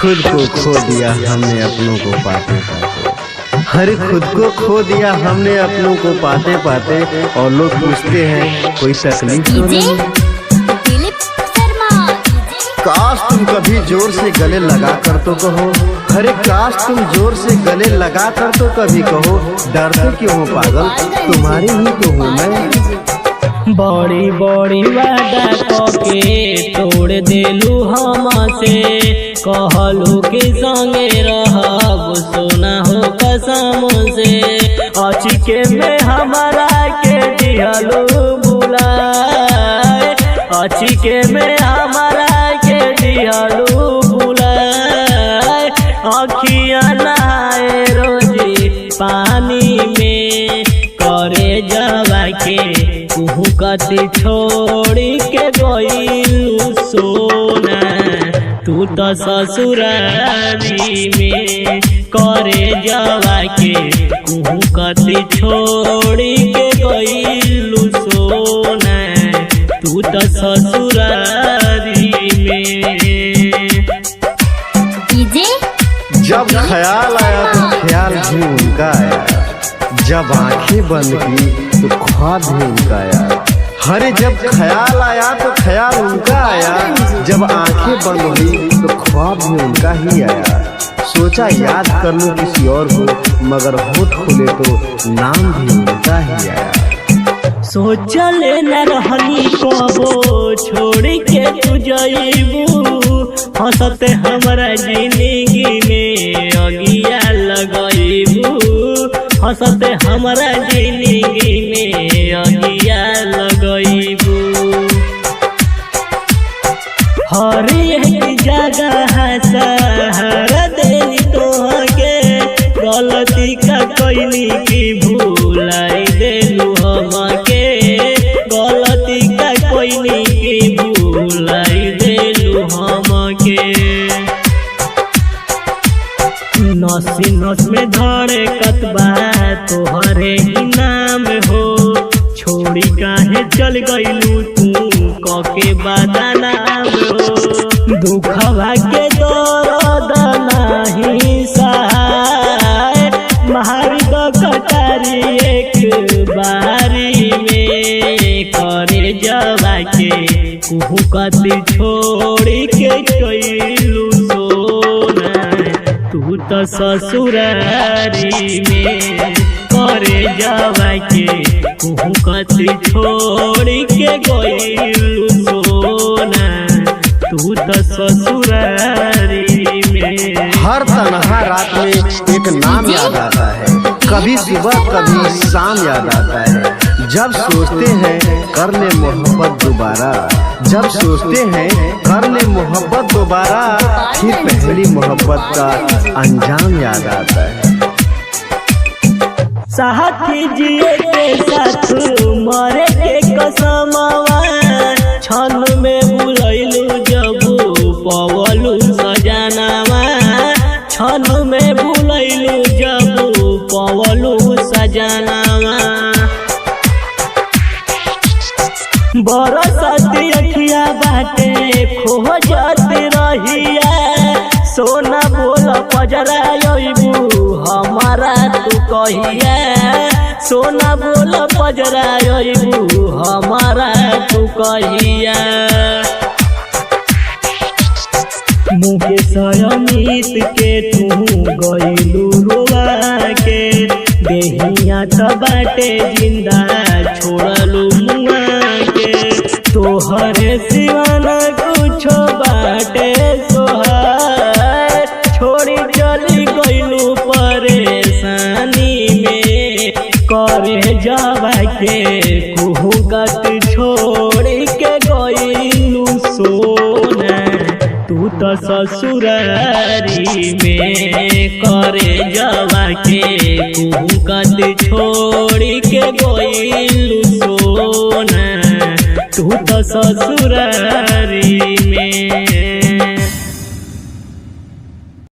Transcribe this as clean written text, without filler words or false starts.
खुद को खो दिया हमने अपनों को पाते पाते। हर खुद को खो दिया हमने अपनों को पाते पाते। और लोग पूछते हैं कोई तकलीफ तो नहीं। काश तुम कभी जोर से गले लगा कर तो कहो। अरे काश तुम जोर से गले लगा कर तो कभी कहो। डरते क्यों हो पागल, तुम्हारी ही तो हूँ मैं। बड़ी बड़ी वादा के तोड़ देलू हमसे। कहलू के संगे रहब सोना हो कसम से। अचिके में हमारा के दिहलू बुलाए। अचिके में हमारा के दिहलू बुलाए। अखियाँ नहाए रोजी पानी में। करे जवा के कति छोड़ी के गईलू सोना। तू तो ससुरारी में करे जवा के कति छोड़ी के गईलू सोना। तू तो ससुरारी में। जब ख्याल आया तो ख्याल भी उनका आया। जब आंखें बंद की तो ख्वाब भी उनका आया। हरे जब ख्याल आया तो ख्याल उनका आया। जब आंखें बंद हुई तो ख्वाब भी उनका ही आया। सोचा याद कर लूं किसी और को, मगर होठ खुले तो नाम भी उनका ही आया। सोचल न रहनी कबो छोड़ के तू जइबू। हंसते हमारा जिंदगी में अगिया लगइबू। हंसते हमारा जिंदगी में अगिया लगइबू। हर एक जगह सहारा देनी तोहके। गलती का कोई की भूलाई देलू हमके। गलती का कोई की भूलाई देलू हमके। नसी नस में धड़े कतबा तोहरे ही नाम हो। छोड़ी काहे चल गईलू तू कके बदनाम हो। दुखवा के दर्द नहीं सहाय। मारी दो कटारी एक बारी में। करे जवा के कति छोड़ी के गईलू सोना। तू तो ससुरारी में करे जवा के कति छोड़ी के गईलू सोना। तू तो ससुरारी में। हर तन्हा रात में एक नाम याद आता है। कभी सुबह कभी शाम याद आता है। जब सोचते हैं कर ले मोहब्बत दोबारा। जब सोचते हैं कर ले मोहब्बत दोबारा। फिर पहली मोहब्बत का अंजाम याद आता है। साथी जिए के साथ मरे के कसमवा। क्षण में भुलैलू जब पवलू सजनावा। क्षण में भुलैलू जब पवलू सजनावा। बरसती अखिया बाटे खोजत रहिया। सोना बोल पजरा अइबू हमारा तू कहिया। सोना बोल पजरा अइबू हमारा तू कहिया। मुकेश अमित के तू गईलू रोवा के। देहिया तो बाटे जिंदा छोड़लू मुआ के। तोहरे सिवाना कुछो बाटे सोहाय। छोड़ी चली गईलू परेशानी में। करे जवा के कति छोड़ी के गईलू सोना। तू तो ससुरारी में करे जवा के कति छोड़ी के गईलू सोना। तू तो ससुरारी में।